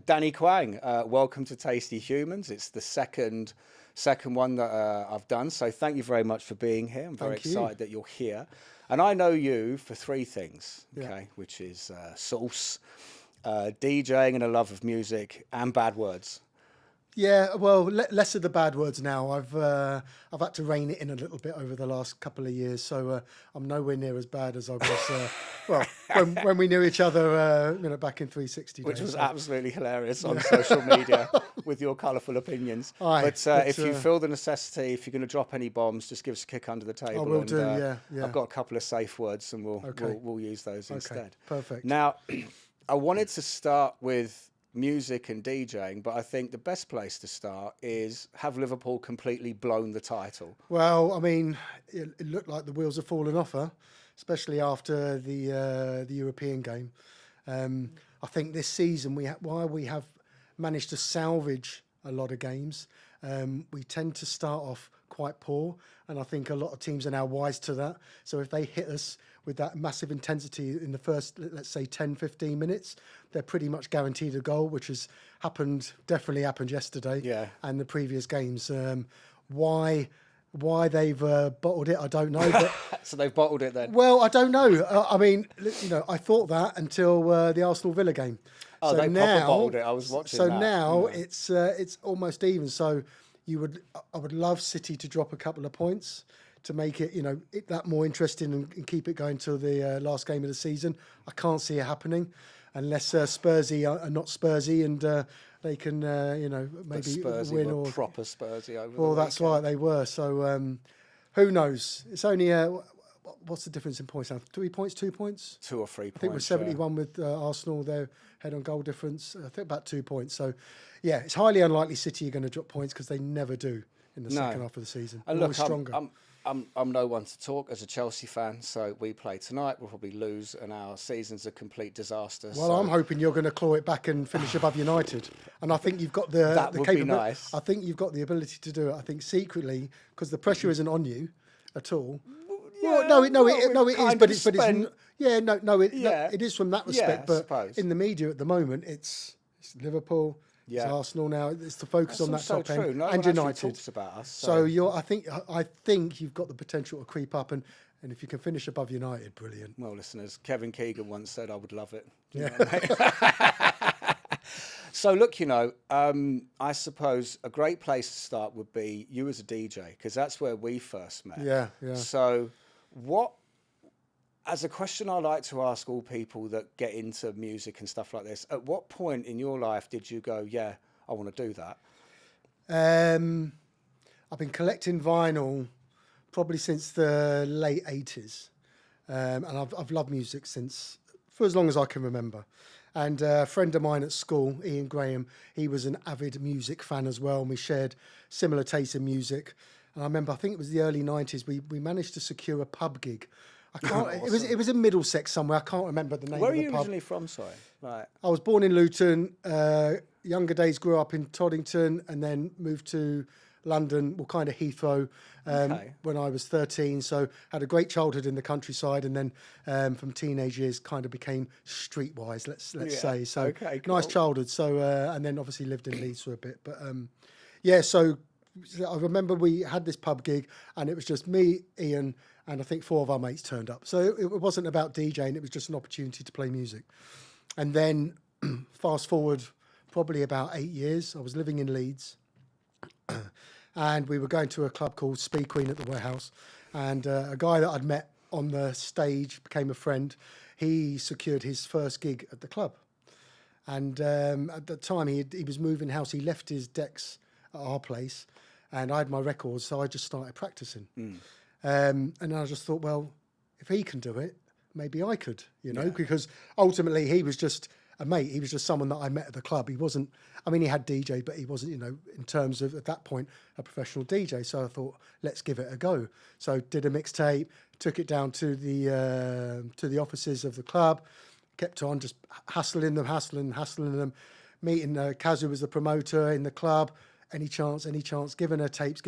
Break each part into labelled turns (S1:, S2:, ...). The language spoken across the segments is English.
S1: Danny Kwang, welcome to Tasty Humans. It's the second one that I've done. So thank you very much for being here. I'm very
S2: Thank you.
S1: excited that you're here. And I know you for three things,
S2: Yeah.
S1: okay, which is sauce, DJing and a love of music, and bad words.
S2: Yeah, well, less of the bad words now. I've had to rein it in a little bit over the last couple of years, so I'm nowhere near as bad as I was. When we knew each other, back in 360
S1: Which
S2: days.
S1: was
S2: So,
S1: absolutely hilarious on social media with your colourful opinions.
S2: Aye,
S1: But if you feel the necessity, if you're going to drop any bombs, just give us a kick under the table.
S2: I will
S1: and,
S2: do. Yeah.
S1: I've got a couple of safe words, and
S2: Okay.
S1: we'll use those instead.
S2: Perfect.
S1: Now, I wanted to start with music and DJing, but I think the best place to start is have Liverpool completely blown the title.
S2: Well, I mean, it looked like the wheels have fallen off her, especially after the European game. I think this season while we have managed to salvage a lot of games, we tend to start off quite poor, and I think a lot of teams are now wise to that. So if they hit us with that massive intensity in the first, let's say 10, 15 minutes, they're pretty much guaranteed a goal, which has definitely happened yesterday and the previous games. Why they've bottled it, I don't know. But
S1: So they've bottled it then?
S2: well, I don't know. I mean, I thought that until the Arsenal Villa game.
S1: Oh,
S2: so
S1: they
S2: now,
S1: proper bottled it. I was watching
S2: So
S1: that,
S2: now it's almost even. So I would love City to drop a couple of points to make it, that more interesting and keep it going till the last game of the season. I can't see it happening unless Spursy are not Spursy and they can, maybe
S1: Spursy
S2: win
S1: were
S2: or
S1: proper Spursy over
S2: well,
S1: the
S2: that's
S1: weekend.
S2: right, they were. So who knows? It's only what's the difference in points now? 3 points, 2 points?
S1: 2 or 3 points.
S2: I think it was 71 with Arsenal. Their head on goal difference. I think about 2 points. So yeah, it's highly unlikely City are going to drop points because they never do in the second half of the season.
S1: And
S2: Always
S1: look,
S2: stronger.
S1: I'm no one to talk as a Chelsea fan, so we play tonight. We'll probably lose, and our season's a complete disaster.
S2: Well, I'm hoping you're going to claw it back and finish above United, and I think you've got the
S1: That would be nice.
S2: I think you've got the ability to do it. I think secretly, because the pressure isn't on you at all. Well, it is, but it's it is from that respect. But in the media at the moment, it's Liverpool. It's Arsenal now. It's the focus on that top end and United.
S1: Talks about us,
S2: so I think you've got the potential to creep up, and if you can finish above United, brilliant.
S1: Well, listeners, Kevin Keegan once said I would love it.
S2: Yeah.
S1: So look, I suppose a great place to start would be you as a DJ, because that's where we first met.
S2: Yeah.
S1: So as a question I like to ask all people that get into music and stuff like this, at what point in your life did you go, yeah, I want to do that?
S2: I've been collecting vinyl probably since the late 80s. And I've loved music for as long as I can remember. And a friend of mine at school, Ian Graham, he was an avid music fan as well. And we shared similar tastes in music. And I remember, I think it was the early 90s, we managed to secure a pub gig. I can't.
S1: Awesome.
S2: It was in Middlesex somewhere. I can't remember the name
S1: Where
S2: of the
S1: are you
S2: pub.
S1: originally from, sorry? Right.
S2: I was born in Luton. Younger days grew up in Toddington, and then moved to London, well, kind of Heathrow, when I was 13. So had a great childhood in the countryside, and then from teenage years, kind of became streetwise. Let's say. So nice childhood. So and then obviously lived in Leeds for a bit, but So I remember we had this pub gig, and it was just me, Ian, and I think 4 of our mates turned up. So it wasn't about DJing, it was just an opportunity to play music. And then fast forward probably about 8 years, I was living in Leeds, and we were going to a club called Speed Queen at the Warehouse, and a guy that I'd met on the stage became a friend. He secured his first gig at the club. And at the time, he was moving house. He left his decks at our place, and I had my records, so I just started practicing. And I just thought, well, if he can do it, maybe I could, because ultimately he was just a mate. He was just someone that I met at the club. He wasn't, he had DJ, but he wasn't, in terms of, at that point, a professional DJ. So I thought, let's give it a go. So did a mixtape, took it down to the offices of the club, kept on just hassling them, meeting Kazu was the promoter in the club, any chance, giving her tapes,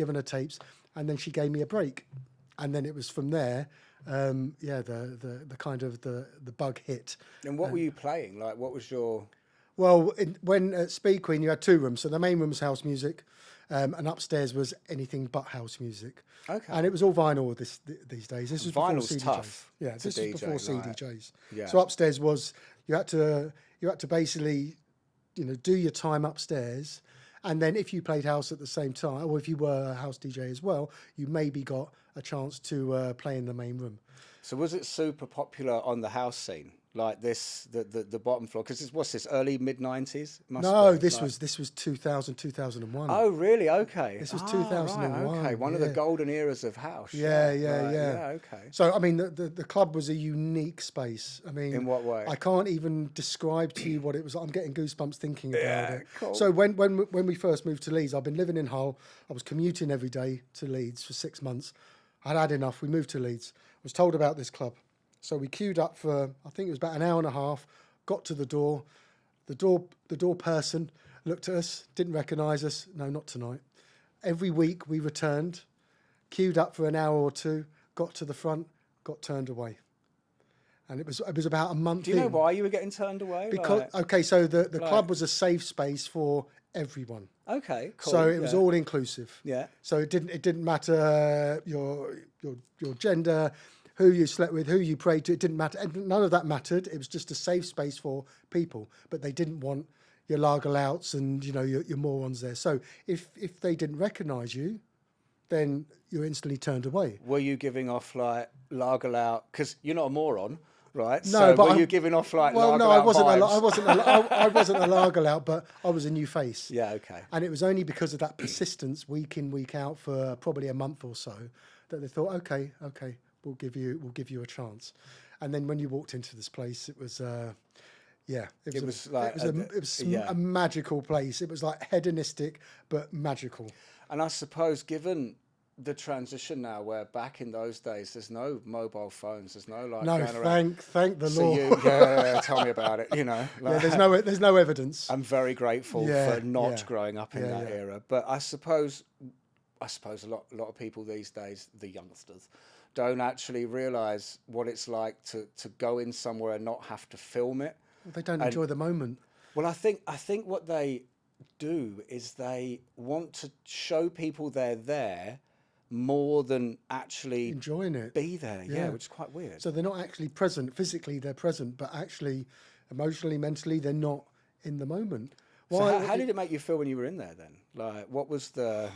S2: and then she gave me a break. And then it was from there, the kind of the bug hit.
S1: And what were you playing? Like, what was your...
S2: Well, when at Speed Queen, you had 2 rooms. So the main room was house music, and upstairs was anything but house music.
S1: Okay.
S2: And it was all vinyl these days. This was before
S1: Vinyl's
S2: CDJs.
S1: tough
S2: Yeah,
S1: to
S2: this was before
S1: DJ,
S2: CDJs.
S1: Yeah.
S2: So upstairs was you had to basically, do your time upstairs, and then if you played house at the same time, or if you were a house DJ as well, you maybe got a chance to play in the main room.
S1: So was it super popular on the house scene? Like this, the bottom floor? Because what's this, early, mid-90s?
S2: No, this was 2000, 2001.
S1: Oh, really? Okay.
S2: This was 2001.
S1: Right, okay, one of the golden eras of house.
S2: Yeah.
S1: Okay.
S2: So, I mean, the club was a unique space. I mean,
S1: In what way?
S2: I can't even describe to you what it was. I'm getting goosebumps thinking about it.
S1: Cool.
S2: So when we first moved to Leeds, I've been living in Hull. I was commuting every day to Leeds for 6 months. I'd had enough. We moved to Leeds. I was told about this club. So we queued up for, I think it was about an hour and a half, got to the door. The door person looked at us, didn't recognise us. No, not tonight. Every week we returned, queued up for an hour or 2, got to the front, got turned away. And it was about a month in.
S1: Do you know why you were getting turned away?
S2: Because, okay, so the club was a safe space for everyone.
S1: Okay, cool.
S2: So it was all inclusive.
S1: Yeah.
S2: So it didn't matter your gender, who you slept with, who you prayed to. It didn't matter. None of that mattered. It was just a safe space for people. But they didn't want your lager louts and your morons there. So if they didn't recognise you, then you're instantly turned away.
S1: Were you giving off like lager lout? Because you're not a moron, right?
S2: No,
S1: so
S2: but
S1: were you giving off like
S2: well,
S1: lager
S2: no,
S1: lout
S2: I wasn't.
S1: vibes?
S2: I wasn't a lager lout, but I was a new face.
S1: Yeah, okay.
S2: And it was only because of that persistence, week in, week out, for probably a month or so, that they thought, okay, we'll give you a chance. And then when you walked into this place, it was, it was a magical place. It was like hedonistic, but magical.
S1: And I suppose, given the transition now, where back in those days, there's no mobile phones, there's no like.
S2: No, thank the
S1: so
S2: Lord.
S1: Tell me about it.
S2: There's no evidence.
S1: I'm very grateful for not growing up in that era. But I suppose a lot of people these days, the youngsters, don't actually realise what it's like to go in somewhere and not have to film it.
S2: They don't enjoy the moment.
S1: Well, I think what they do is they want to show people they're there more than actually
S2: enjoying it,
S1: be there. Yeah, which is quite weird.
S2: So they're not actually present physically. They're present, but actually, emotionally, mentally, they're not in the moment.
S1: So how did it make you feel when you were in there then? Like, what was the?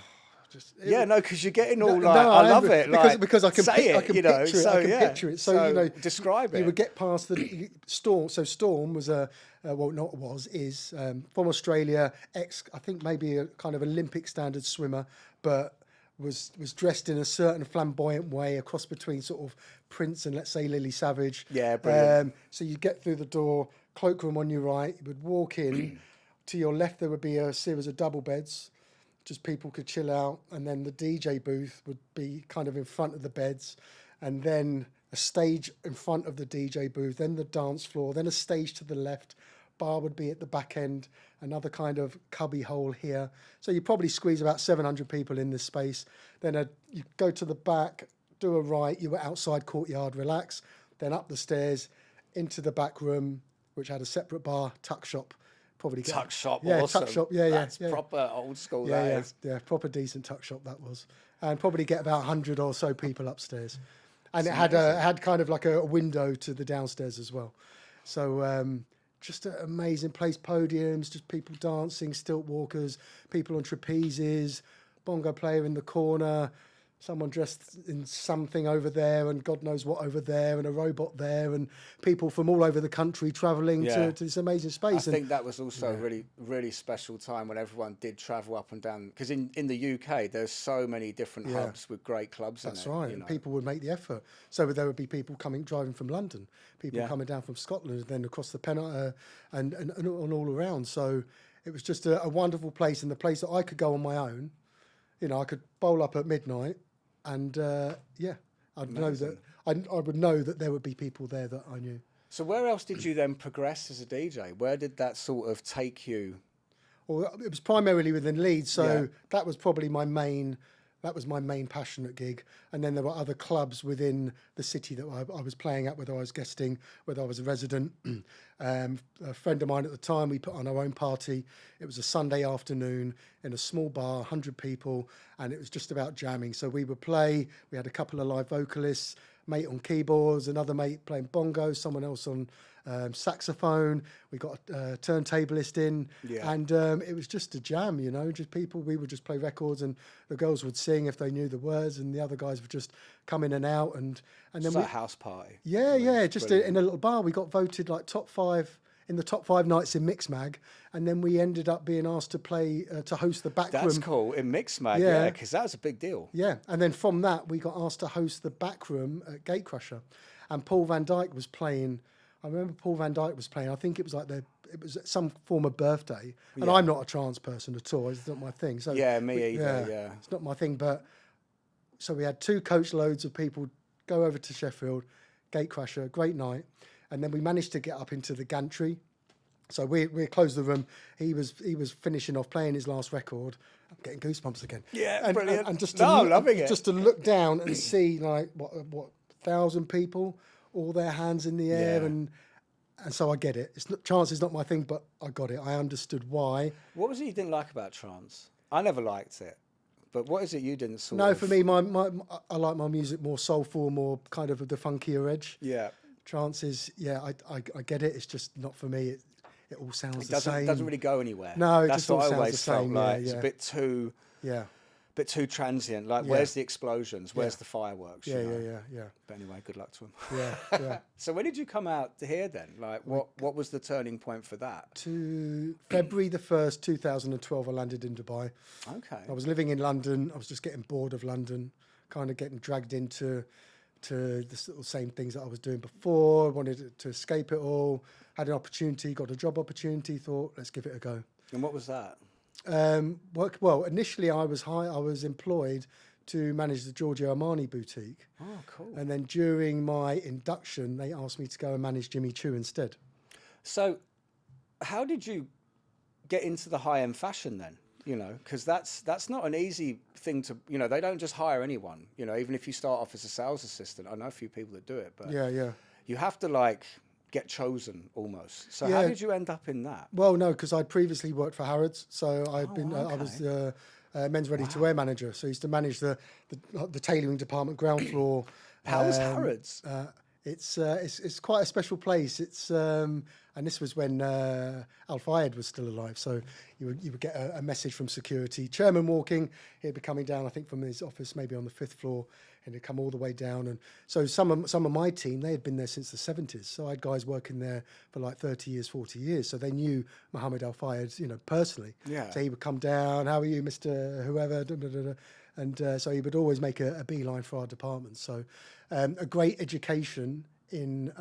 S1: Because you're getting all I love it.
S2: Because I can picture it. I can picture it. So
S1: describe it.
S2: You would get past the Storm. So Storm was is from Australia. I think maybe a kind of Olympic standard swimmer, but was dressed in a certain flamboyant way, a cross between sort of Prince and, let's say, Lily Savage.
S1: Yeah, brilliant.
S2: So you get through the door, cloakroom on your right. You would walk in. To your left, there would be a series of double beds. Just people could chill out, and then the DJ booth would be kind of in front of the beds, and then a stage in front of the DJ booth, then the dance floor, then a stage to the left. Bar would be at the back end, another kind of cubby hole here. So you probably squeeze about 700 people in this space. Then you go to the back, do a right, you were outside courtyard, relax, then up the stairs into the back room, which had a separate bar, tuck shop.
S1: Tuck shop,
S2: yeah,
S1: awesome.
S2: Tuck shop, yeah.
S1: That's proper old school.
S2: Yeah, proper decent tuck shop that was, and probably get about 100 or so people upstairs, and it had kind of like a window to the downstairs as well. So just an amazing place, podiums, just people dancing, stilt walkers, people on trapezes, bongo player in the corner. Someone dressed in something over there, and God knows what over there, and a robot there, and people from all over the country travelling to this amazing space.
S1: I think that was also a really, really special time when everyone did travel up and down. Because in the UK, there's so many different hubs with great clubs.
S2: That's right. And people would make the effort. So there would be people driving from London, people coming down from Scotland, and then across the Pennine and all around. So it was just a wonderful place, and the place that I could go on my own. I could bowl up at midnight. And I'd know that I would know that there would be people there that I knew.
S1: So where else did you then progress as a DJ? Where did that sort of take you?
S2: Well, it was primarily within Leeds, so that was probably my main That was my main passionate gig. And then there were other clubs within the city that I was playing at, whether I was guesting, whether I was a resident. A friend of mine at the time, we put on our own party. It was a Sunday afternoon in a small bar, 100 people, and it was just about jamming. So we would play. We had a couple of live vocalists, mate on keyboards, another mate playing bongos, someone else on saxophone. We got a turntablist in, and it was just a jam, you know, just people. We would just play records, and the girls would sing if they knew the words, and the other guys would just come in and out, and then
S1: it's like a house party.
S2: Yeah, just in a little bar. We got voted like top 5 in the top 5 nights in Mixmag, and then we ended up being asked to play to host the back room.
S1: That's cool in Mixmag, yeah, because that was a big deal.
S2: Yeah, and then from that we got asked to host the back room at Gatecrusher, and Paul van Dyk was playing. I remember Paul van Dyk was playing. I think it was like it was some form of birthday, and I'm not a trance person at all. It's not my thing. So
S1: yeah, me either. Yeah,
S2: it's not my thing. But so we had 2 coach loads of people go over to Sheffield, Gatecrusher, great night, and then we managed to get up into the gantry. So we closed the room. He was finishing off playing his last record. I'm getting goosebumps again.
S1: Yeah, brilliant.
S2: And just
S1: loving it.
S2: Just to look down and see like what 1,000 people, all their hands in the air, and so I get it. Trance is not my thing, but I got it. I understood why.
S1: What was it you didn't like about trance? I never liked it, but what is it you didn't sort
S2: No,
S1: of...
S2: for me, I like my music more soulful, more kind of the funkier edge.
S1: Yeah.
S2: Trance is, I get it. It's just not for me. It all sounds the same.
S1: It doesn't really go anywhere.
S2: No, it
S1: that's
S2: just all
S1: what I
S2: sounds
S1: always
S2: the same.
S1: felt like. It's a bit too...
S2: Yeah.
S1: Bit too transient. Like, where's the explosions? Where's the fireworks?
S2: Yeah.
S1: But anyway, good luck to him.
S2: Yeah.
S1: So when did you come out here then? Like, what was the turning point for that?
S2: To February the 1st, 2012, I landed in Dubai.
S1: Okay.
S2: I was living in London. I was just getting bored of London, kind of getting dragged into the sort of same things that I was doing before. I wanted to escape it all. Had an opportunity, got a job opportunity. Thought, let's give it a go.
S1: And what was that?
S2: Well, initially I was employed to manage the Giorgio Armani boutique.
S1: Oh, cool.
S2: And then during my induction, they asked me to go and manage Jimmy Choo instead.
S1: So how did you get into the high-end fashion then? You know, because that's not an easy thing to, you know, they don't just hire anyone, you know, even if you start off as a sales assistant. I know a few people that do it, but you have to like get chosen almost. So how did you end up in that?
S2: Well, no, because I'd previously worked for Harrods, so I was the men's ready-to-wear manager. So I used to manage the tailoring department, ground floor.
S1: How was Harrods?
S2: It's quite a special place. It's and this was when Al Fayed was still alive. So you would get a message from security. Chairman walking, he'd be coming down, I think, from his office, maybe on the 5th floor, and he'd come all the way down. And so some of my team, they had been there since the 70s. So I had guys working there for like 30 years, 40 years. So they knew Mohammed Al Fayed, you know, personally.
S1: Yeah.
S2: So he would come down. How are you, Mr. Whoever? Da, da, da, da. And so he would always make a beeline for our department. So a great education in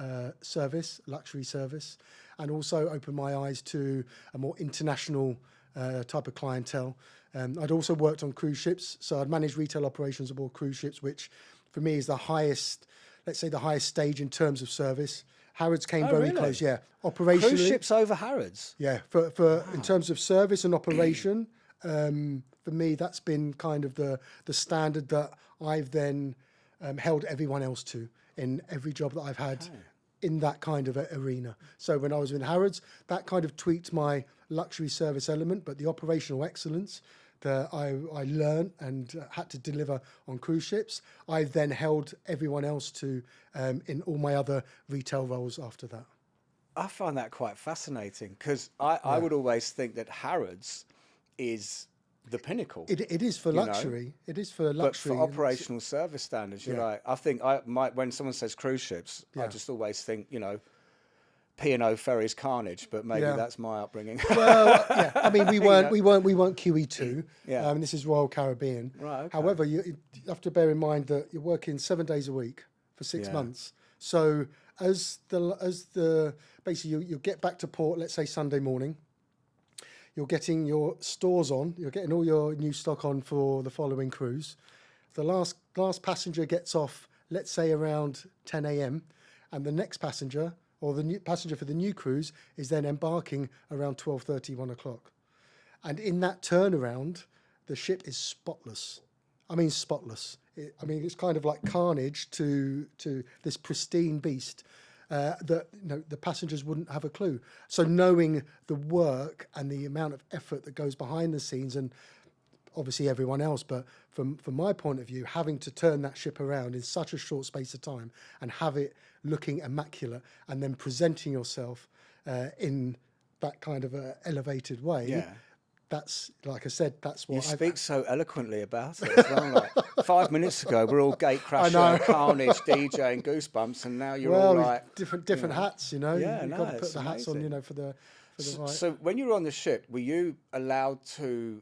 S2: service, luxury service, and also opened my eyes to a more international type of clientele. I'd also worked on cruise ships, so I'd managed retail operations aboard cruise ships, which for me is the highest, let's say the highest stage in terms of service. Harrods came very close, operationally.
S1: Cruise ships over Harrods?
S2: Yeah, for in terms of service and operation, for me, that's been kind of the standard that I've then held everyone else to in every job that I've had in that kind of arena. So when I was in Harrods, that kind of tweaked my luxury service element, but the operational excellence that I learned and had to deliver on cruise ships, I then held everyone else to in all my other retail roles after that.
S1: I find that quite fascinating because I would always think that Harrods is the pinnacle.
S2: It is for luxury. Know? It is for luxury.
S1: But for operational service standards, you're right. I think when someone says cruise ships, I just always think, you know, P&O Ferries carnage, but maybe that's my upbringing.
S2: Well, I mean, we weren't QE2.
S1: Yeah.
S2: This is Royal Caribbean.
S1: Right. Okay.
S2: However, you have to bear in mind that you're working 7 days a week for 6 months. So as the basically you get back to port, let's say Sunday morning. You're getting your stores on. You're getting all your new stock on for the following cruise. The last passenger gets off, let's say around 10 a.m. and the next passenger or the new passenger for the new cruise is then embarking around 12:30, 1 o'clock. And in that turnaround, the ship is spotless. I mean, spotless. I mean, it's kind of like carnage to this pristine beast that the passengers wouldn't have a clue. So knowing the work and the amount of effort that goes behind the scenes, and obviously everyone else, but from my point of view, having to turn that ship around in such a short space of time and have it looking immaculate, and then presenting yourself in that kind of a elevated way.
S1: Yeah.
S2: That's, like I said, that's what
S1: you speak so eloquently about it as well. Like 5 minutes ago, we're all Gatecrasher, Carnage, DJ, and Goosebumps, and now you're all like
S2: different hats.
S1: Yeah,
S2: you've got to put the hats on. For the right.
S1: So when you were on the ship, were you allowed to?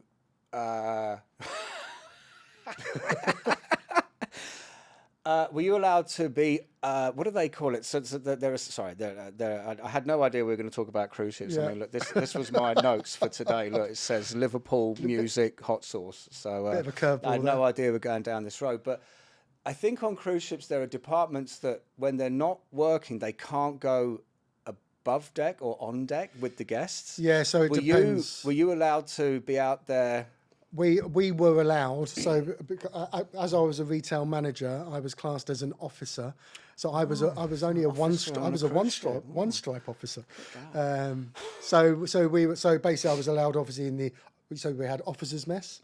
S1: Were you allowed to be? What do they call it? So there is. Sorry, I had no idea we were going to talk about cruise ships.
S2: Yeah.
S1: I mean, look, this was my notes for today. Look, it says Liverpool music, hot sauce. So
S2: bit of a curveball.
S1: I had no idea we're going down this road. But I think on cruise ships there are departments that when they're not working, they can't go above deck or on deck with the guests.
S2: Yeah, so it depends.
S1: Were you allowed to be out there?
S2: We were allowed. So as I was a retail manager, I was classed as an officer. So I was only a one stripe officer. So basically I was allowed obviously we had officers mess,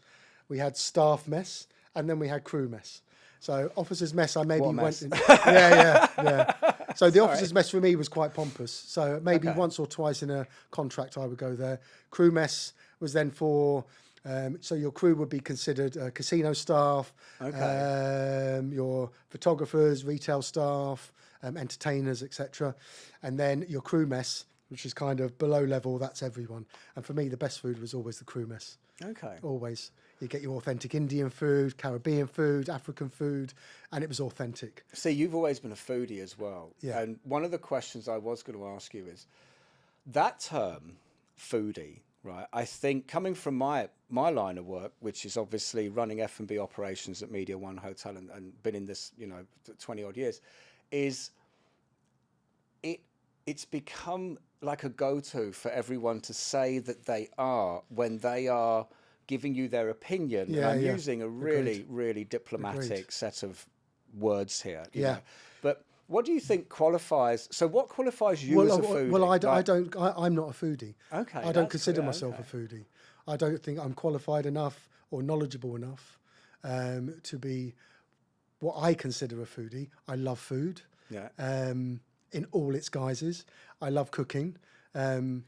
S2: we had staff mess, and then we had crew mess. So officers mess I maybe went in. Yeah. So the officers mess for me was quite pompous. So maybe once or twice in a contract I would go there. Crew mess was then for so your crew would be considered casino staff, your photographers, retail staff, entertainers, etc. And then your crew mess, which is kind of below level, that's everyone. And for me, the best food was always the crew mess.
S1: Okay.
S2: Always. You get your authentic Indian food, Caribbean food, African food, and it was authentic.
S1: See, you've always been a foodie as well.
S2: Yeah.
S1: And one of the questions I was going to ask you is, that term, foodie, right, I think coming from my line of work, which is obviously running F&B operations at Media One Hotel and been in this, 20 odd years, is it's become like a go-to for everyone to say that they are when they are giving you their opinion.
S2: Yeah,
S1: and I'm using a really,
S2: Agreed.
S1: really diplomatic
S2: Agreed.
S1: set of words here. You
S2: Yeah.
S1: know. But what do you think qualifies? So what qualifies you as a foodie?
S2: Well, I'm not a foodie.
S1: Okay,
S2: I don't consider myself a foodie. I don't think I'm qualified enough or knowledgeable enough to be what I consider a foodie. I love food.
S1: Yeah.
S2: In all its guises. I love cooking. I'm,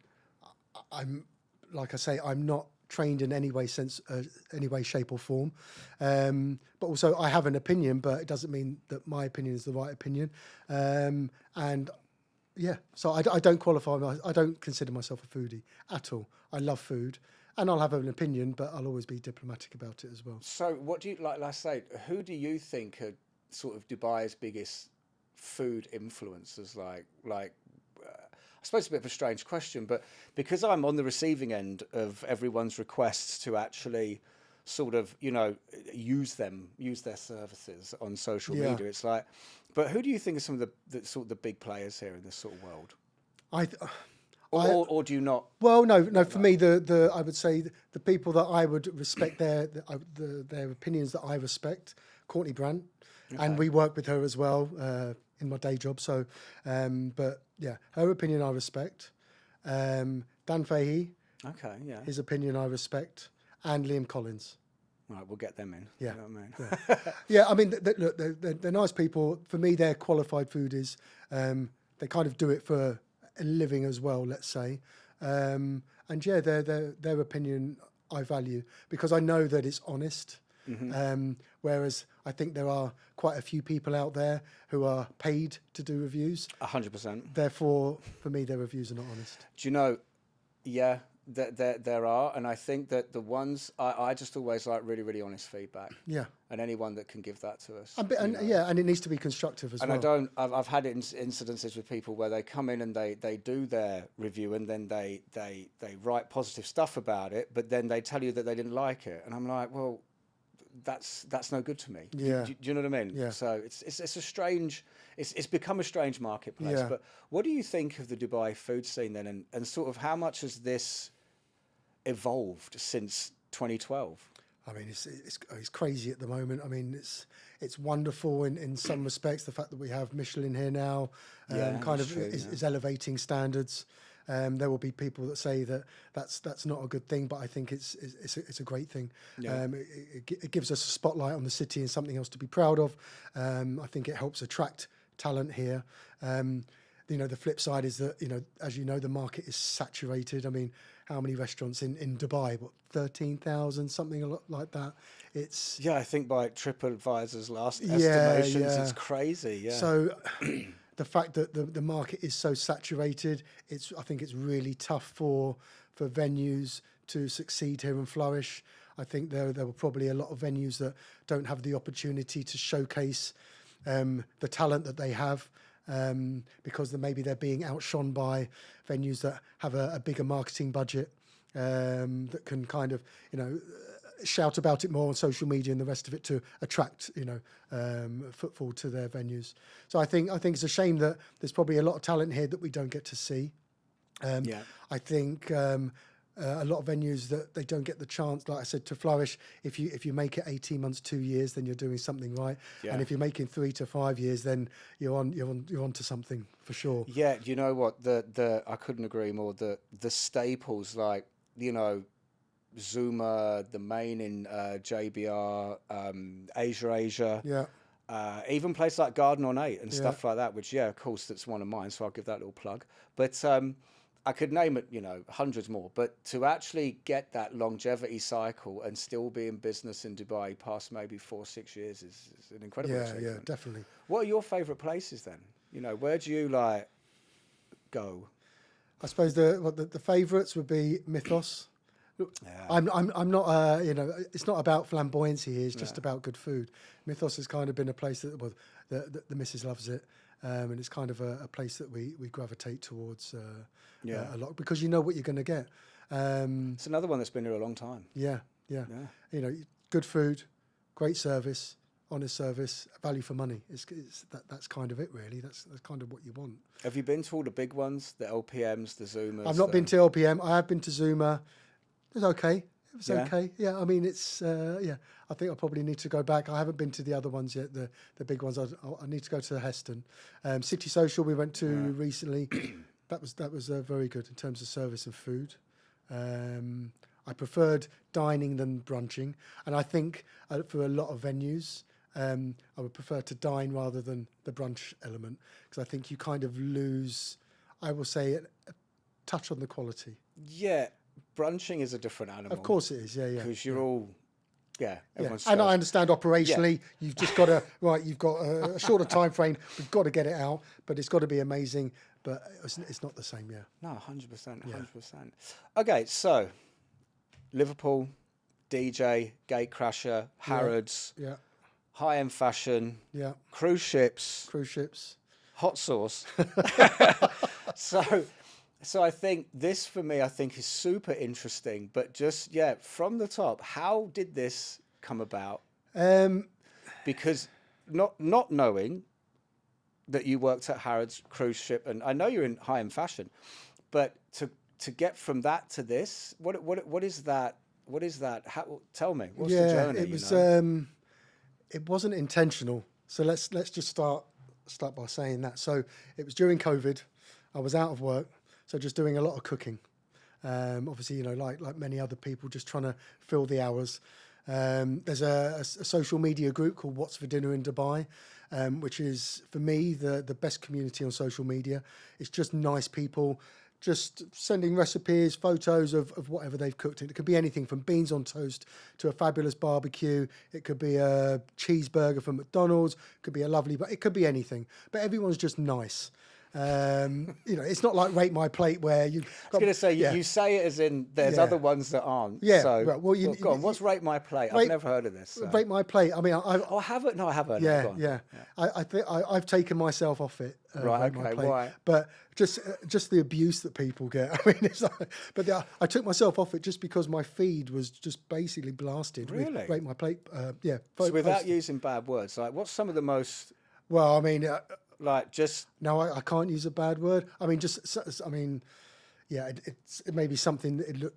S2: like I say, I'm not trained in any way, shape or form. But also I have an opinion, but it doesn't mean that my opinion is the right opinion. So I don't qualify. I don't consider myself a foodie at all. I love food, and I'll have an opinion, but I'll always be diplomatic about it as well.
S1: So what do you like? I say, who do you think are sort of Dubai's biggest food influencers? I suppose it's a bit of a strange question, but because I'm on the receiving end of everyone's requests to actually sort of, use their services on social media, it's like, but who do you think are some of the sort of the big players here in this sort of world? Or do you not?
S2: Well, no. For me, I would say the people that I would respect their opinions that I respect. Courtney Brandt, and we work with her as well in my day job. So, but yeah, her opinion I respect. Dan Fahey, his opinion I respect, and Liam Collins.
S1: Right, we'll get them in.
S2: Yeah,
S1: you know what I mean?
S2: Yeah. I mean, look, they're nice people. For me, they're qualified foodies. They kind of do it for a living as well, let's say. And yeah, their opinion I value because I know that it's honest. Mm-hmm. Whereas I think there are quite a few people out there who are paid to do reviews.
S1: 100%.
S2: Therefore, for me, their reviews are not honest.
S1: Do you know? Yeah, there are, and I think that the ones I just always like really, really honest feedback.
S2: Yeah.
S1: And anyone that can give that to us.
S2: And it needs to be constructive as well.
S1: And I've had incidences with people where they come in and they do their review and then they write positive stuff about it, but then they tell you that they didn't like it, and I'm like, well, that's no good to me.
S2: Yeah.
S1: Do you know what I mean?
S2: Yeah.
S1: So it's a strange, it's become a strange marketplace.
S2: Yeah.
S1: But what do you think of the Dubai food scene then, and sort of how much has this evolved since 2012?
S2: I mean, it's crazy at the moment. I mean, it's wonderful in some respects. The fact that we have Michelin here now is elevating standards. There will be people that say that that's not a good thing, but I think it's a great thing. Yeah. It gives us a spotlight on the city and something else to be proud of. I think it helps attract talent here. The flip side is that, as you know, the market is saturated. I mean, how many restaurants in Dubai? What, 13,000, something like that?
S1: I think by TripAdvisor's last estimations, it's crazy. Yeah.
S2: So the fact that the market is so saturated, I think it's really tough for venues to succeed here and flourish. I think there were probably a lot of venues that don't have the opportunity to showcase the talent that they have. Because maybe they're being outshone by venues that have a bigger marketing budget, that can kind of, shout about it more on social media and the rest of it to attract, footfall to their venues. So I think it's a shame that there's probably a lot of talent here that we don't get to see. I think a lot of venues that they don't get the chance, like I said, to flourish. If you make it 18 months, 2 years, then you're doing something right. Yeah. And if you're making 3 to 5 years, then you're on to something for sure.
S1: Yeah, you know what? I couldn't agree more. The staples like Zuma, the main in JBR, Asia. Yeah. Even places like Garden on 8 and stuff like that, which of course that's one of mine, so I'll give that a little plug. But I could name it, hundreds more, but to actually get that longevity cycle and still be in business in Dubai past maybe 4 or 6 years is an incredible achievement. Yeah,
S2: definitely.
S1: What are your favourite places then? Where do you go?
S2: I suppose the favourites would be Mythos. Yeah. I'm not it's not about flamboyancy here. It's just about good food. Mythos has kind of been a place that the missus loves it. And it's kind of a place that we gravitate towards a lot because you know what you're going to get.
S1: It's another one that's been here a long time.
S2: Yeah. Good food, great service, honest service, value for money. That's kind of it, really. That's kind of what you want.
S1: Have you been to all the big ones, the LPMs, the Zumas?
S2: I've not been to LPM. I have been to Zuma. It was okay. It was okay. Yeah, I mean, it's, I think I probably need to go back. I haven't been to the other ones yet, the big ones. I need to go to Heston. City Social we went to recently. That was very good in terms of service and food. I preferred dining than brunching. And I think for a lot of venues, I would prefer to dine rather than the brunch element. Because I think you kind of lose, I will say, a touch on the quality.
S1: Yeah. Brunching is a different animal.
S2: Of course it is, yeah.
S1: Because you're all, everyone's
S2: and I understand operationally, you've just got to, you've got a shorter time frame, we've got to get it out, but it's got to be amazing, but it's not the same,
S1: No, 100%, 100%. Okay, so, Liverpool, DJ, Gatecrasher, Harrods, high-end fashion, cruise ships, hot sauce. So I think this, for me, is super interesting. But just, from the top, how did this come about? Because not knowing that you worked at Harrods cruise ship, and I know you're in high-end fashion, but to get from that to this, what is that? What is that? Tell me, what's the journey?
S2: It was it wasn't intentional. So let's just start by saying that. So it was during COVID. I was out of work. So just doing a lot of cooking, obviously, like many other people, just trying to fill the hours. There's a social media group called What's for Dinner in Dubai, which is, for me, the best community on social media. It's just nice people, just sending recipes, photos of whatever they've cooked. It could be anything from beans on toast to a fabulous barbecue. It could be a cheeseburger from McDonald's. It could be a lovely, but it could be anything. But everyone's just nice. It's not like Rate My Plate where you.
S1: I was going to say you say it as in there's other ones that aren't. Yeah. So, go on. What's Rate My Plate? I've never heard of this. So.
S2: Rate My Plate. I mean,
S1: I haven't. No, I haven't.
S2: Yeah. I think I've taken myself off it.
S1: Right. Okay. Why?
S2: But just the abuse that people get. I mean, it's like, I took myself off it just because my feed was just basically blasted.
S1: Really?
S2: With Rate My Plate.
S1: So without using bad words, like what's some of the most?
S2: Well, I mean.
S1: No,
S2: I can't use a bad word. I mean, it may be something that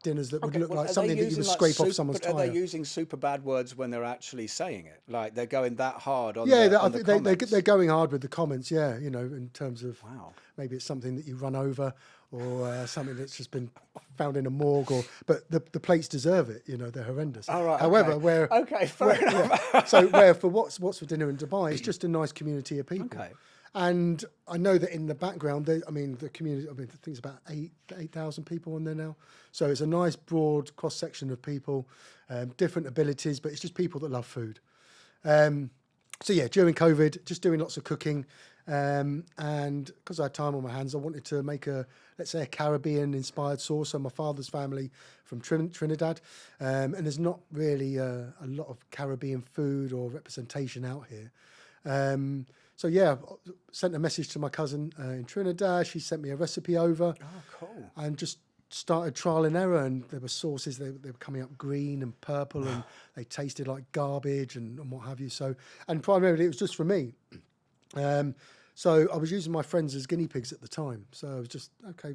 S2: dinners that would look like something that you would scrape off someone's tire.
S1: But are they using super bad words when they're actually saying it? Like they're going that hard on
S2: the comments? They're going hard with the comments, yeah, you know, in terms of maybe it's something that you run over or something that's just been found in a morgue, but the plates deserve it, you know, they're horrendous.
S1: All right,
S2: However, where for what's for dinner in Dubai, it's just a nice community of people.
S1: Okay.
S2: And I know that in the background, the community, I think it's about 8,000 people on there now. So it's a nice, broad cross-section of people, different abilities, but it's just people that love food. So yeah, during COVID, just doing lots of cooking. And because I had time on my hands, I wanted to make let's say a Caribbean-inspired sauce. So my father's family from Trinidad. And there's not really a lot of Caribbean food or representation out here. So yeah, sent a message to my cousin in Trinidad. She sent me a recipe over.
S1: Oh, cool.
S2: And just started trial and error. And there were sauces, they were coming up green and purple and they tasted like garbage and what have you. So, and primarily it was just for me. So I was using my friends as guinea pigs at the time. So I was just, okay,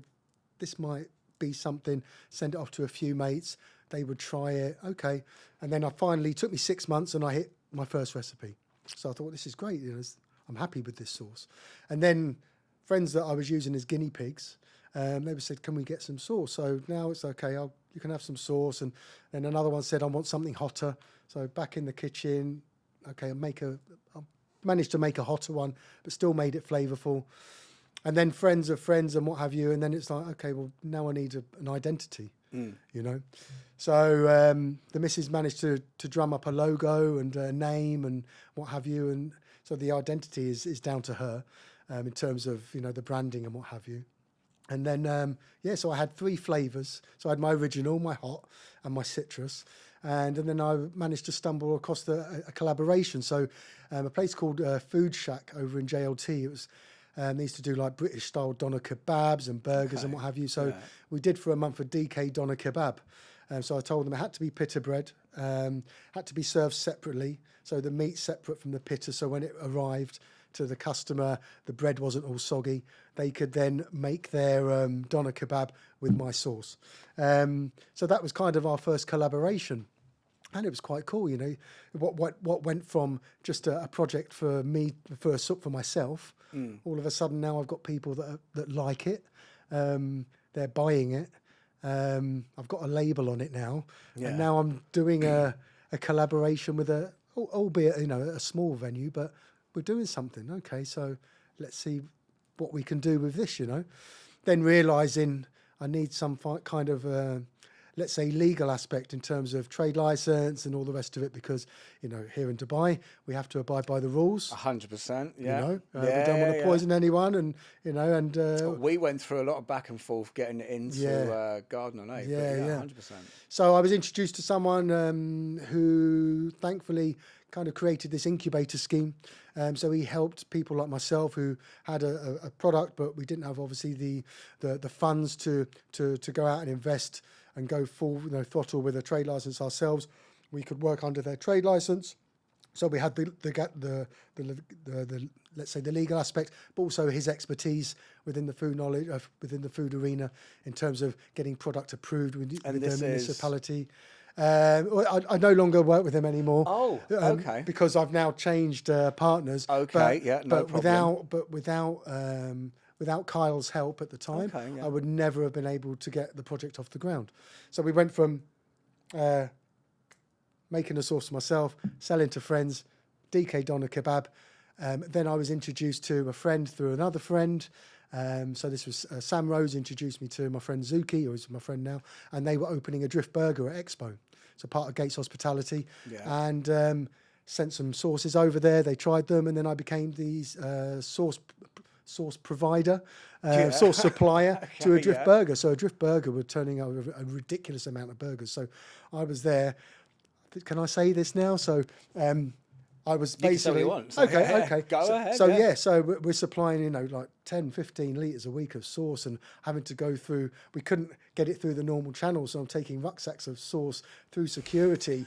S2: this might be something, send it off to a few mates. They would try it. Okay. And then it took me 6 months and I hit my first recipe. So I thought, well, this is great. You know, I'm happy with this sauce. And then friends that I was using as guinea pigs, they said, can we get some sauce? So now it's okay, you can have some sauce. And then another one said, I want something hotter. So back in the kitchen, okay, I managed to make a hotter one, but still made it flavourful. And then friends of friends and what have you. And then it's like, okay, well, now I need an identity, you know. So the missus managed to drum up a logo and a name and what have you. And so the identity is down to her in terms of, you know, the branding and what have you. And then, so I had 3 flavours. So I had my original, my hot, and my citrus. And then I managed to stumble across a collaboration. So a place called Food Shack over in JLT. It was they used to do like British style doner kebabs and burgers and what have you. So we did for a month a DK doner kebab. So I told them it had to be pita bread, had to be served separately. So the meat separate from the pita. So when it arrived to the customer, the bread wasn't all soggy. They could then make their doner kebab with my sauce. So that was kind of our first collaboration. And it was quite cool, you know, what went from just a project for me, for myself, all of a sudden now I've got people that like it, they're buying it, I've got a label on it now, and now I'm doing a collaboration with albeit, you know, a small venue, but we're doing something. Okay, so let's see what we can do with this, you know. Then realising I need some kind of let's say legal aspect in terms of trade license and all the rest of it, because, you know, here in Dubai, we have to abide by the rules.
S1: 100%, yeah.
S2: You know, we don't want to poison anyone, and, you know, and...
S1: we went through a lot of back and forth getting it into Garden on 8. Yeah, 100%.
S2: So I was introduced to someone who thankfully kind of created this incubator scheme. So he helped people like myself who had a product, but we didn't have obviously the funds to go out and invest and go full, you know, throttle with a trade license ourselves. We could work under their trade license. So we had the let's say the legal aspect, but also his expertise within the food knowledge, within the food arena, in terms of getting product approved with the municipality. I no longer work with him anymore.
S1: Oh, okay.
S2: Because I've now changed partners.
S1: Okay, no problem.
S2: Without Kyle's help at the time, I would never have been able to get the project off the ground. So we went from making a sauce myself, selling to friends, DK doner kebab. Then I was introduced to a friend through another friend. So this was Sam Rose introduced me to my friend Zuki, who's my friend now, and they were opening a Drift Burger at Expo, so part of Gates Hospitality, and sent some sauces over there. They tried them, and then I became the sauce provider, sauce supplier to a Drift Burger. So a Drift Burger were turning over a ridiculous amount of burgers. So I was there. Can I say this now? So I was
S1: You can say what
S2: basically
S1: you want, so
S2: okay.
S1: go
S2: so,
S1: ahead.
S2: So yeah, so we're supplying, you know, like 10, 15 litres a week of sauce, and having to go through. We couldn't get it through the normal channels, so I'm taking rucksacks of sauce through security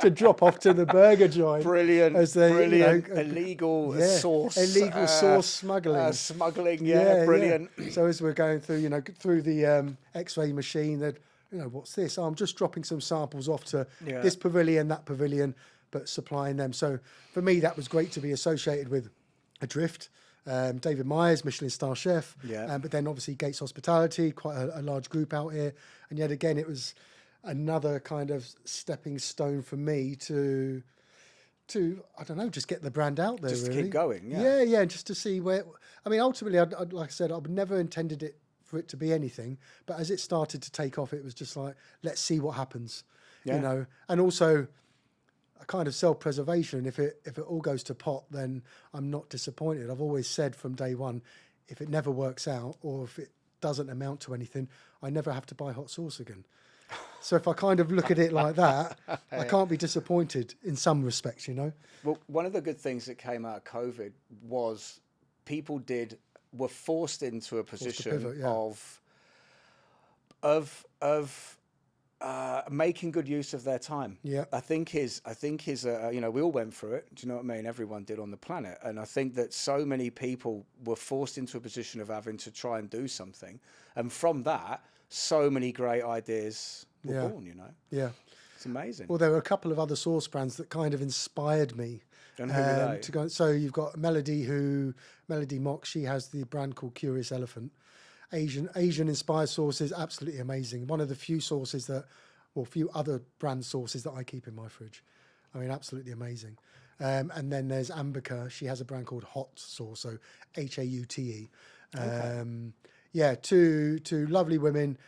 S2: to drop off to the burger joint.
S1: Brilliant,
S2: as they,
S1: brilliant.
S2: you know,
S1: Illegal sauce.
S2: illegal sauce smuggling.
S1: Smuggling, yeah, brilliant.
S2: Yeah. So as we're going through, you know, through the X-ray machine, that, you know, what's this? Oh, I'm just dropping some samples off to this pavilion, that pavilion, but supplying them. So for me, that was great to be associated with Adrift. David Myers, Michelin star chef. But then obviously Gates Hospitality, quite a large group out here. And yet again, it was another kind of stepping stone for me to I don't know, just get the brand out there.
S1: Just
S2: really.
S1: keep going.
S2: Yeah, just to see where. I mean, ultimately, like I said, I never intended it for it to be anything. But as it started to take off, it was just like, let's see what happens. You know, and also a kind of self-preservation. If it all goes to pot, then I'm not disappointed. I've always said from day one, if it never works out or if it doesn't amount to anything, I never have to buy hot sauce again. So if I kind of look at it like that, I can't be disappointed in some respects, you know.
S1: Well, one of the good things that came out of COVID was people were forced into a position
S2: pivot,
S1: of making good use of their time.
S2: Yeah.
S1: I think his you know, we all went through it. Do you know what I mean? Everyone did on the planet. And I think that so many people were forced into a position of having to try and do something. And from that, so many great ideas were born, you know?
S2: Yeah.
S1: It's amazing.
S2: Well, there were a couple of other sauce brands that kind of inspired me.
S1: And who were they?
S2: To go. So you've got Melody Mock. She has the brand called Curious Elephant. Asian inspired sauces, absolutely amazing. One of the few few other brand sauces that I keep in my fridge. I mean, absolutely amazing. And then there's Ambica. She has a brand called Hot Sauce, so Haute. Yeah, two lovely women,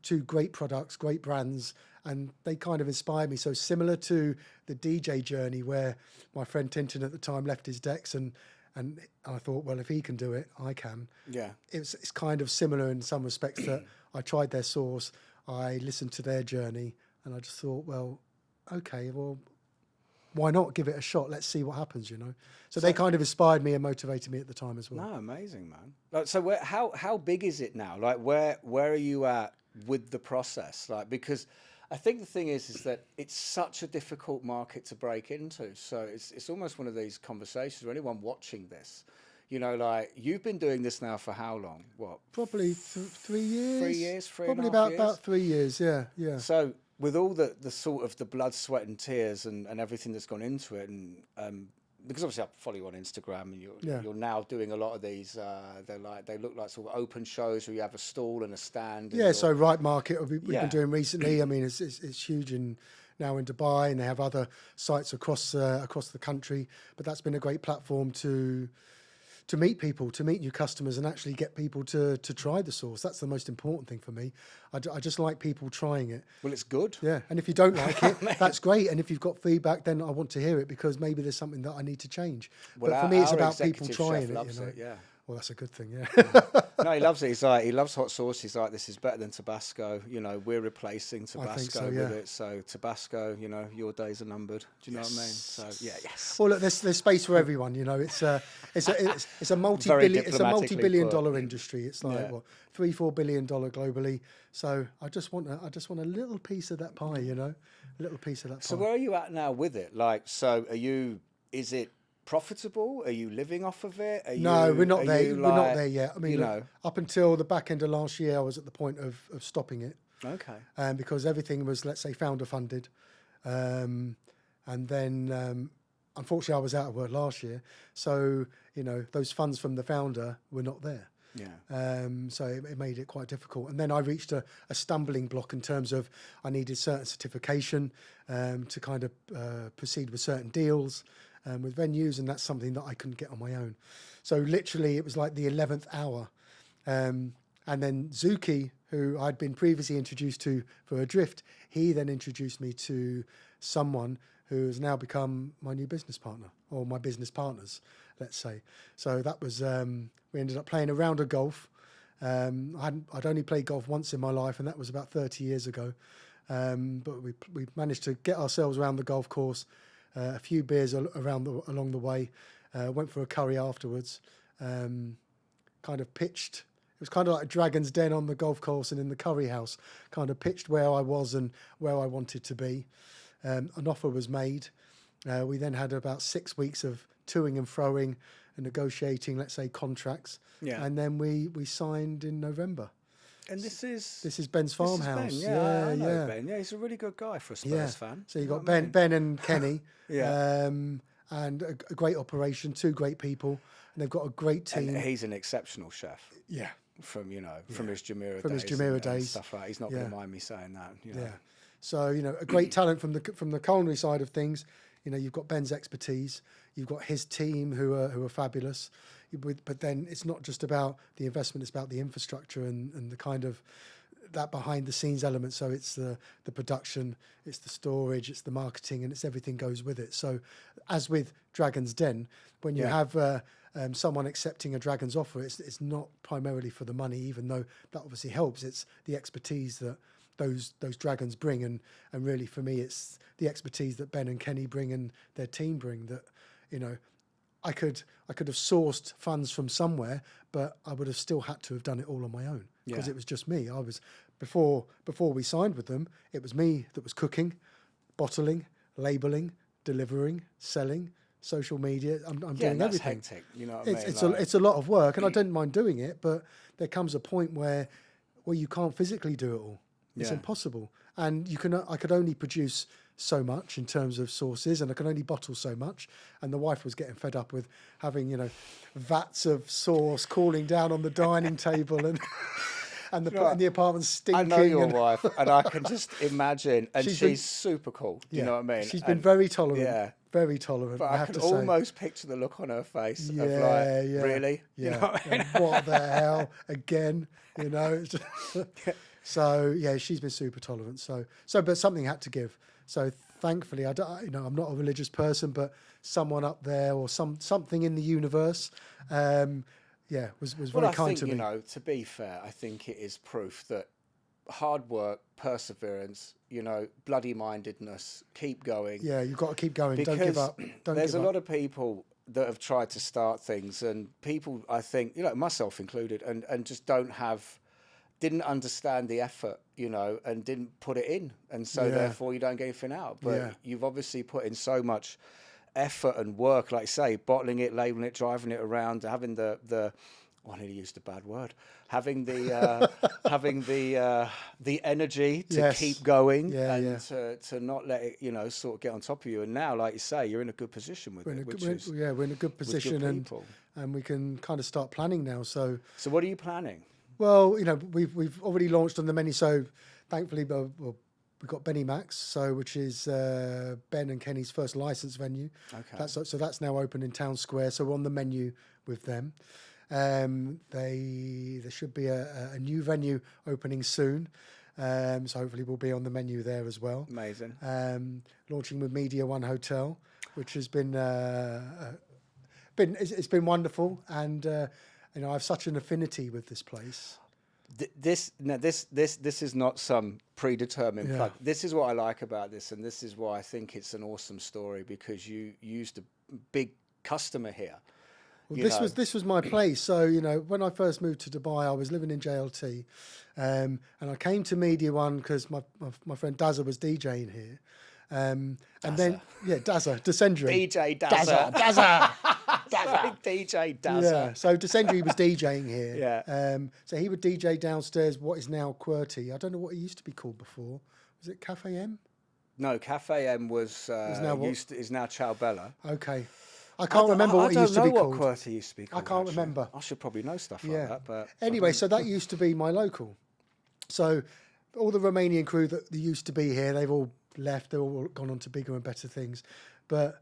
S2: two great products, great brands, and they kind of inspired me. So similar to the DJ journey, where my friend Tintin at the time left his decks, and I thought, well, if he can do it, I can.
S1: Yeah.
S2: It's kind of similar in some respects that I tried their sauce, I listened to their journey, and I just thought, well, okay, well, why not give it a shot? Let's see what happens, you know. So they kind of inspired me and motivated me at the time as well.
S1: No, amazing, man. Like, so how big is it now? Like, where are you at with the process? Like, because I think the thing is that it's such a difficult market to break into. So it's almost one of these conversations for anyone watching this. You know, like, you've been doing this now for how long? What?
S2: Probably 3 years.
S1: 3 years,
S2: Probably
S1: and a half years?
S2: about 3 years, yeah.
S1: So with all the sort of the blood, sweat and tears and everything that's gone into it, and because obviously I follow you on Instagram, and you're now doing a lot of these. They look like sort of open shows where you have a stall and a stand.
S2: Yeah, so Right Market we've been doing recently. I mean, it's huge now in Dubai, and they have other sites across the country. But that's been a great platform to meet people, to meet new customers, and actually get people to try the sauce. That's the most important thing for me. I just like people trying it.
S1: Well, it's good.
S2: Yeah, and if you don't like it, that's great. And if you've got feedback, then I want to hear it, because maybe there's something that I need to change.
S1: Well,
S2: but for me, it's about people
S1: executive
S2: trying
S1: chef
S2: it.
S1: loves
S2: You know?
S1: it, yeah.
S2: Well, that's a good thing, yeah.
S1: No, he loves it. He's like, he loves hot sauce. He's like, this is better than Tabasco. You know, we're replacing Tabasco with it. So Tabasco, you know, your days are numbered. Do you know what I mean? So yes.
S2: Well, look, there's space for everyone. You know, it's a multi-billion-dollar industry. It's like $3-4 billion globally. So I just want a little piece of that pie. You know, a little piece of that pie.
S1: So where are you at now with it? Like, so is it profitable? Are you living off of it?
S2: No, we're not there. We're not there yet. I mean,
S1: you know,
S2: up until the back end of last year, I was at the point of stopping it.
S1: Okay.
S2: Because everything was, let's say, founder funded, and then unfortunately I was out of work last year, so you know those funds from the founder were not there.
S1: Yeah.
S2: So it made it quite difficult. And then I reached a stumbling block in terms of I needed certain certification to kind of proceed with certain deals. With venues, and that's something that I couldn't get on my own. So literally, it was like the 11th hour. And then Zuki, who I'd been previously introduced to for Adrift, he then introduced me to someone who has now become my new business partner, or my business partners, let's say. So that was, we ended up playing a round of golf. I'd only played golf once in my life, and that was about 30 years ago. But we managed to get ourselves around the golf course, a few beers along the way. Went for a curry afterwards. Kind of pitched. It was kind of like a Dragon's Den on the golf course and in the curry house. Kind of pitched where I was and where I wanted to be. An offer was made. We then had about 6 weeks of toing and froing and negotiating, let's say, contracts. Yeah. And then we signed in November.
S1: And this is
S2: Ben's farmhouse.
S1: Ben. Yeah, I know Ben. Yeah, he's a really good guy for a Spurs fan.
S2: So you got Ben and Kenny. And a great operation, 2 great people, and they've got a great team.
S1: And he's an exceptional chef.
S2: Yeah.
S1: From his Jumeirah days.
S2: From his Jumeirah days.
S1: And stuff like that. He's not going to mind me saying that.
S2: Yeah. So, a great talent from the culinary side of things. You've got Ben's expertise. You've got his team who are fabulous. But then it's not just about the investment, it's about the infrastructure and the kind of that behind the scenes element. So it's the production, it's the storage, it's the marketing, and it's everything goes with it. So as with Dragon's Den, when you have someone accepting a Dragon's offer, it's not primarily for the money, even though that obviously helps. It's the expertise that those Dragons bring, and really for me it's the expertise that Ben and Kenny bring and their team bring that, I could have sourced funds from somewhere, but I would have still had to have done it all on my own because it was just me. I was before we signed with them, it was me that was cooking, bottling, labeling, delivering, selling, social media. I'm doing everything.
S1: Hectic. You know what I mean?
S2: It's a lot of work, and I don't mind doing it, but there comes a point where you can't physically do it all. It's impossible, and I could only produce so much in terms of sources, and I could only bottle so much. And the wife was getting fed up with having vats of sauce cooling down on the dining table and the apartment stinking.
S1: I know your wife, and I can just imagine. And she's super cool. You know what I mean?
S2: She's been very tolerant. Yeah. Very tolerant.
S1: But I can almost picture the look on her face of really?
S2: Yeah.
S1: You know what I mean?
S2: What the hell? Again, It's just so, she's been super tolerant. So, but something had to give. So thankfully, I'm not a religious person, but someone up there or something in the universe, was very kind to me.
S1: To be fair, I think it is proof that hard work, perseverance, bloody-mindedness, keep going.
S2: Yeah, you've got to keep going.
S1: Because
S2: don't give up.
S1: There's a lot of people that have tried to start things, and people, I think, myself included, and just didn't understand the effort, and didn't put it in. And so therefore you don't get anything out. But you've obviously put in so much effort and work, like say, bottling it, labeling it, driving it around, having the I nearly used a bad word. Having the energy to keep going to not let it, sort of get on top of you. And now, like you say, you're in a good position with it.
S2: We're in a good position, and we can kind of start planning now. So
S1: what are you planning?
S2: Well, we've already launched on the menu. So thankfully, we've got Benny Mac's, which is Ben and Kenny's first licensed venue. Okay. That's now open in Town Square. So we're on the menu with them. There should be a new venue opening soon. So hopefully we'll be on the menu there as well.
S1: Amazing.
S2: Launching with Media One Hotel, which has been it's been wonderful, and I have such an affinity with this place.
S1: This is not some predetermined plug. This is what I like about this, and this is why I think it's an awesome story, because you used a big customer here.
S2: Well, this was my place. So when I first moved to Dubai, I was living in JLT, and I came to Media One because my friend Dazza was DJing here, and then Dazza Descendry.
S1: DJ Dazza. DJ Dazza.
S2: Yeah, so Descendry was DJing here. Yeah. So he would DJ downstairs what is now QWERTY. I don't know what it used to be called before. Was it Cafe M?
S1: No, Cafe M is now Ciao Bella.
S2: Okay. I can't remember what it used to be called.
S1: I don't know what QWERTY used to be called.
S2: I can't remember.
S1: I should probably know stuff like that. But
S2: anyway, so that used to be my local. So all the Romanian crew that used to be here, they've all left. They've all gone on to bigger and better things. But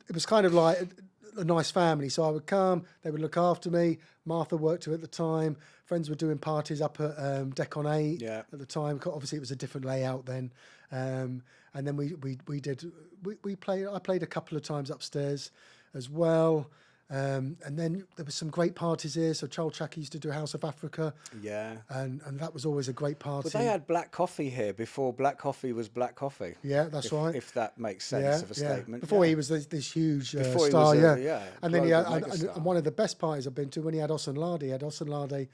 S2: it was kind of like a nice family. So I would come, they would look after me. Martha worked here at the time. Friends were doing parties up at Decon 8 at the time. Obviously, it was a different layout then. And then I played a couple of times upstairs as well. And then there were some great parties here. So Charles Chack used to do House of Africa.
S1: Yeah.
S2: And that was always a great party.
S1: But they had black coffee here before black coffee was black coffee.
S2: Yeah, that's right.
S1: If that makes sense of a statement.
S2: Before he was this huge
S1: Before
S2: star,
S1: he was
S2: and then he had, and one of the best parties I've been to when he had Osunlade. He had Osunlade, I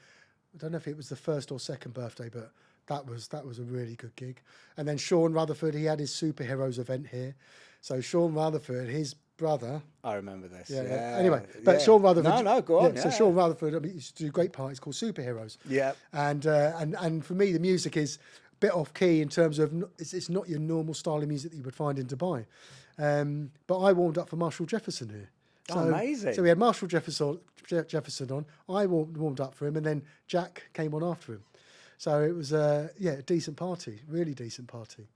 S2: don't know if it was the first or second birthday, but that was a really good gig. And then Sean Rutherford, he had his Superheroes event here. So Sean Rutherford, his brother.
S1: I remember this.
S2: Yeah. Anyway, but Sean Rutherford.
S1: No, go on.
S2: So Sean Rutherford used to do great parties called Superheroes.
S1: Yeah.
S2: And for me, the music is a bit off key in terms of it's not your normal style of music that you would find in Dubai. But I warmed up for Marshall Jefferson here. So,
S1: amazing.
S2: So we had Marshall Jefferson on. I warmed up for him, and then Jack came on after him. So it was a decent party, really decent party.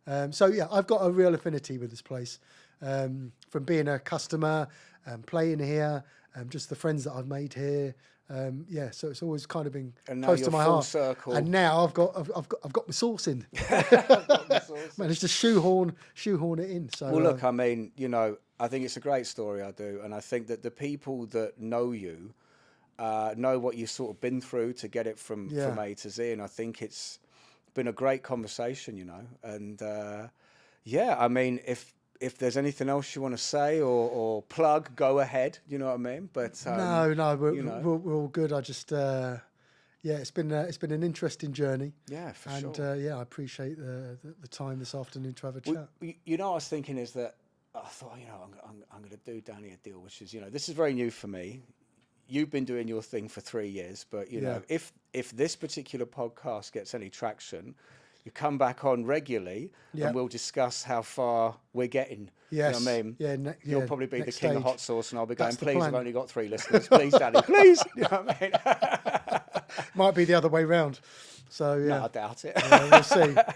S2: I've got a real affinity with this place. From being a customer, playing here, just the friends that I've made here. So it's always kind of been close to my heart.
S1: Circle.
S2: And now I've got my sauce in. Managed to shoehorn it in. So
S1: well, look, I mean, I think it's a great story. I do, and I think that the people that know you know what you've sort of been through to get it from A to Z, and I think it's been a great conversation, and I mean, if there's anything else you want to say or plug, go ahead. You know what I mean? But
S2: no, we're all good. I just it's been an interesting journey.
S1: Yeah, for
S2: sure. And I appreciate the time this afternoon to have a chat.
S1: What I was thinking is that I thought, I'm going to do Danny a deal, which is, this is very new for me. You've been doing your thing for 3 years, but if this particular podcast gets any traction, you come back on regularly and we'll discuss how far we're getting.
S2: Yes.
S1: You know what I mean?
S2: Yeah.
S1: You'll probably be the king
S2: stage.
S1: of hot sauce, and I'll be going, please,
S2: plan.
S1: I've only got 3 listeners. Please, Danny, please. You know what I mean?
S2: Might be the other way round. So
S1: No, I doubt it.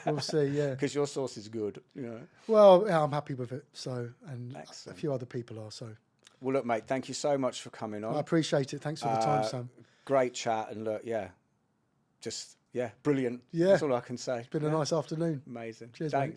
S2: We'll see. Yeah.
S1: Because your sauce is good.
S2: Well, I'm happy with it. So, and
S1: Excellent.
S2: a few other people are. So.
S1: Well, look, mate, thank you so much for coming on.
S2: I appreciate it. Thanks for the time, Sam.
S1: Great chat, and look, brilliant.
S2: Yeah.
S1: That's all I can say.
S2: It's been a nice afternoon.
S1: Amazing.
S2: Cheers,
S1: thanks.
S2: Mate.